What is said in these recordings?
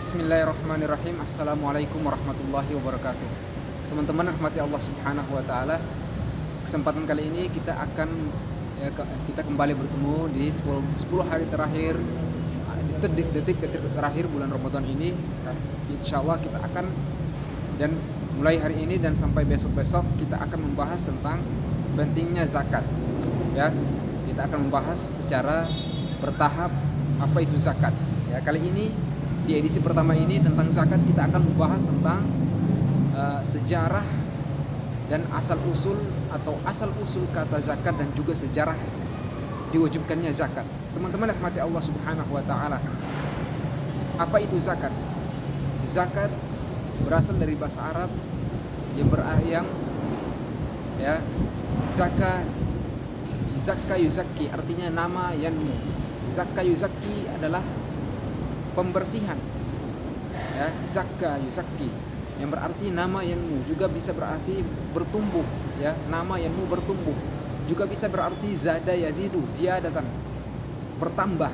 Bismillahirrahmanirrahim. Assalamualaikum warahmatullahi wabarakatuh. Teman-teman rahmati Allah Subhanahu wa taala. Kesempatan kali ini kita kembali bertemu di 10 hari terakhir, detik-detik terakhir bulan Ramadan ini. Insyaallah kita akan, dan mulai hari ini dan sampai besok-besok kita akan membahas tentang pentingnya zakat. Ya, kita akan membahas secara bertahap apa itu zakat. Ya, kali ini di edisi pertama ini tentang zakat kita akan membahas tentang sejarah dan asal-usul kata zakat dan juga sejarah diwajibkannya zakat. Teman-teman rahmati Allah Subhanahu wa taala. Apa itu zakat? Zakat berasal dari bahasa Arab yang ya, zakka yuzakki, artinya nama yanmu. Zakka yuzakki adalah pembersihan, ya, zakka yuzakki yang berarti nama yanmu, juga bisa berarti bertumbuh, ya, nama yanmu bertumbuh, juga bisa berarti zada yazidu ziyadatan, bertambah,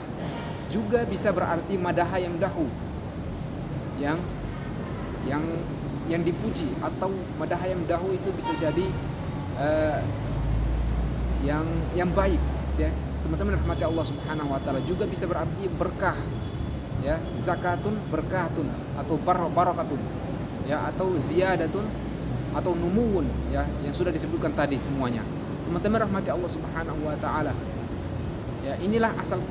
juga bisa berarti madaha yamdahu, yang dipuji, atau madaha yamdahu itu bisa jadi yang baik, ya teman-teman rahmati Allah Subhanahu wa taala. Juga bisa berarti berkah, ya, zakatun berkatun atau barakatun, ya, atau ziyadatun atau numuwun, ya, yang sudah disebutkan tadi semuanya. Teman-teman rahmati Allah Subhanahu wa taala. Ya, inilah asal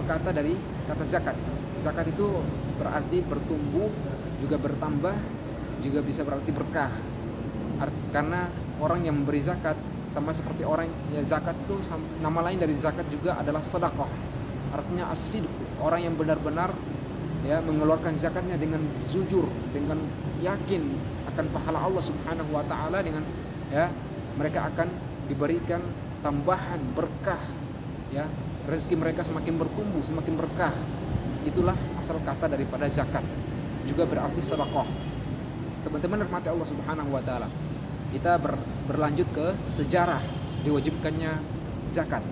kata dari kata zakat. Zakat itu berarti bertumbuh, juga bertambah, juga bisa berarti berkah. Karena orang yang memberi zakat sama seperti orang, ya, zakat itu nama lain dari zakat juga adalah sedekah. Artinya as-sidq, orang yang benar-benar, ya, mengeluarkan zakatnya dengan jujur, dengan yakin akan pahala Allah Subhanahu wa taala, dengan, ya, mereka akan diberikan tambahan berkah, ya, rezeki mereka semakin bertumbuh, semakin berkah. Itulah asal kata daripada zakat. Juga berarti sedekah. Teman-teman rahmati Allah Subhanahu wa taala. Kita berlanjut ke sejarah diwajibkannya zakat.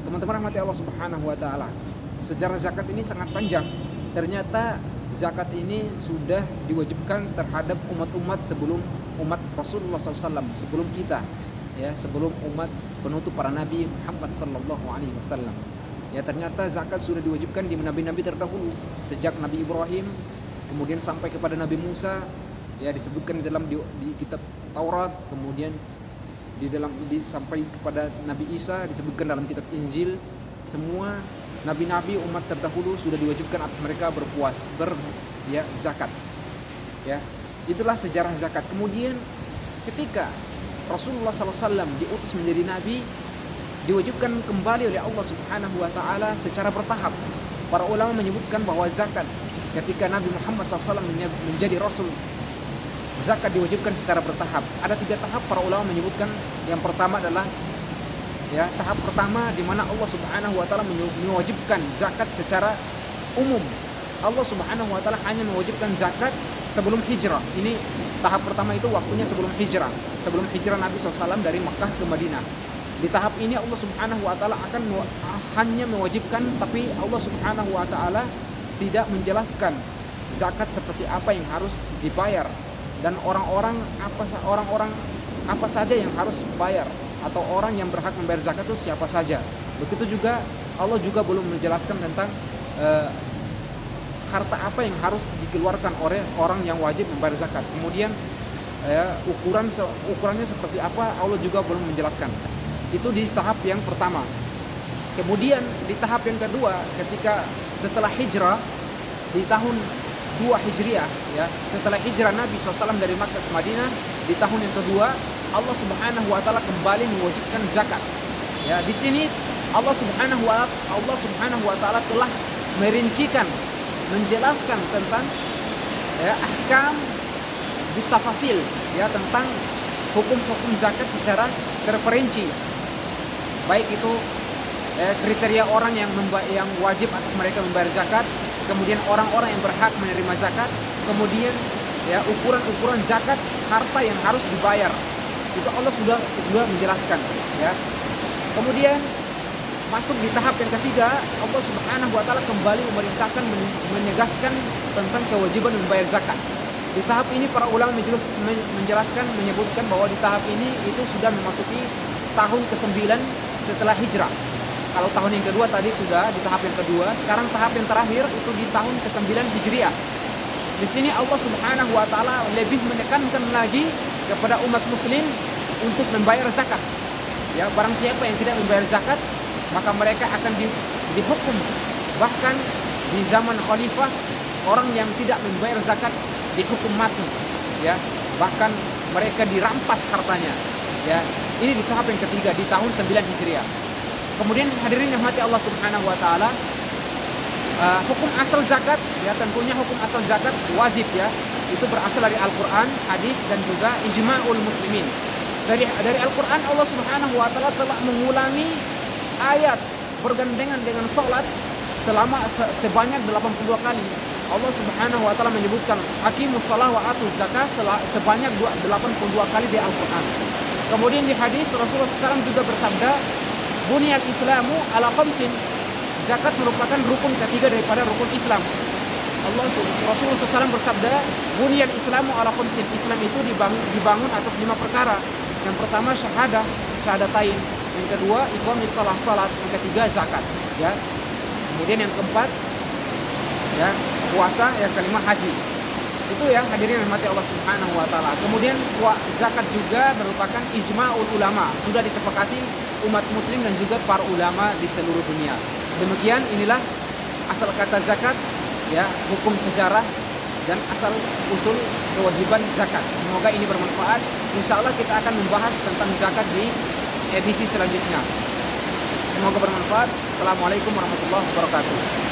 Teman-teman rahmati Allah Subhanahu wa taala. Sejarah zakat ini sangat panjang. Ternyata zakat ini sudah diwajibkan terhadap umat-umat sebelum umat Rasulullah SAW, sebelum kita, ya, sebelum umat penutup para nabi Muhammad sallallahu alaihi wasallam. Ya, ternyata zakat sudah diwajibkan di nabi-nabi terdahulu, sejak Nabi Ibrahim, kemudian sampai kepada Nabi Musa, ya, disebutkan di dalam di kitab Taurat, kemudian sampai kepada Nabi Isa disebutkan dalam kitab Injil. Semua nabi-nabi umat terdahulu sudah diwajibkan atas mereka zakat. Ya, itulah sejarah zakat. Kemudian ketika Rasulullah SAW diutus menjadi nabi, diwajibkan kembali oleh Allah Subhanahu wa taala secara bertahap. Para ulama menyebutkan bahwa zakat ketika Nabi Muhammad SAW menjadi rasul, zakat diwajibkan secara bertahap. Ada 3 tahap para ulama menyebutkan. Yang pertama adalah, ya, tahap pertama di mana Allah Subhanahu wa taala mewajibkan zakat secara umum. Allah Subhanahu wa taala hanya mewajibkan zakat sebelum hijrah. Ini tahap pertama, itu waktunya sebelum hijrah. Sebelum hijrah Nabi SAW dari Makkah ke Madinah. Di tahap ini Allah Subhanahu wa taala hanya mewajibkan, tapi Allah Subhanahu wa taala tidak menjelaskan zakat seperti apa yang harus dibayar, dan orang-orang apa saja yang harus bayar, atau orang yang berhak membayar zakat itu siapa saja. Begitu juga Allah juga belum menjelaskan tentang harta apa yang harus dikeluarkan oleh orang yang wajib membayar zakat. Kemudian, ya, ukurannya seperti apa, Allah juga belum menjelaskan. Itu di tahap yang pertama. Kemudian di tahap yang kedua, ketika setelah hijrah di tahun 2 Hijriah, ya, setelah hijrah Nabi SAW dari Makkah ke Madinah, di tahun yang kedua Allah Subhanahu wa taala kembali mewajibkan zakat. Ya, di sini Allah Subhanahu wa taala telah merincikan, menjelaskan tentang, ya, ahkam bitafasil, ya, tentang hukum-hukum zakat secara terperinci. Baik itu kriteria orang yang wajib atas mereka membayar zakat, kemudian orang-orang yang berhak menerima zakat, kemudian, ya, ukuran-ukuran zakat, harta yang harus dibayar. Itu Allah sudah menjelaskan, ya. Kemudian masuk di tahap yang ketiga, Allah Subhanahu wa taala kembali memerintahkan, menegaskan tentang kewajiban membayar zakat. Di tahap ini para ulama menjelaskan, menyebutkan bahwa di tahap ini itu sudah memasuki tahun ke-9 setelah hijrah. Kalau tahun yang kedua tadi sudah di tahap yang kedua, sekarang tahap yang terakhir itu di tahun ke-9 Hijriah. Di sini Allah Subhanahu wa taala lebih menekankan lagi kepada umat muslim untuk membayar zakat. Ya, barang siapa yang tidak membayar zakat, maka mereka akan dihukum. Bahkan di zaman khalifah, orang yang tidak membayar zakat dihukum mati. Ya, bahkan mereka dirampas hartanya. Ya, ini di tahap yang ketiga di tahun 9 Hijriah. Kemudian hadirin yang mati Allah Subhanahu wa taala, hukum asal zakat, ya tentunya hukum asal zakat wajib, ya. Itu berasal dari Al-Qur'an, hadis dan juga ijma'ul muslimin. Dari Al-Qur'an Allah Subhanahu wa taala telah mengulangi ayat bergandengan dengan salat selama sebanyak 82 kali. Allah Subhanahu wa taala menyebutkan aqimus shalah wa atuz zakah sebanyak 82 kali di Al-Qur'an. Kemudian di hadis Rasulullah SAW juga bersabda, Buniyal Islamu ala khamsin. Zakat merupakan rukun ketiga daripada rukun Islam. Rasulullah SAW bersabda, Buniyal Islamu ala khamsin. Islam itu dibangun atas 5 perkara. Yang pertama syahadatain. Yang kedua iqamis salat. Yang ketiga zakat. Ya. Kemudian yang keempat, ya puasa. Yang kelima haji. Itu ya hadirin yang mati Allah Subhanahu wa taala. Kemudian zakat juga merupakan ijma'ul ulama. Sudah disepakati umat muslim dan juga para ulama di seluruh dunia. Demikian inilah asal kata zakat, ya, hukum sejarah dan asal usul kewajiban zakat. Semoga ini bermanfaat. Insyaallah kita akan membahas tentang zakat di edisi selanjutnya. Semoga bermanfaat. Assalamualaikum warahmatullahi wabarakatuh.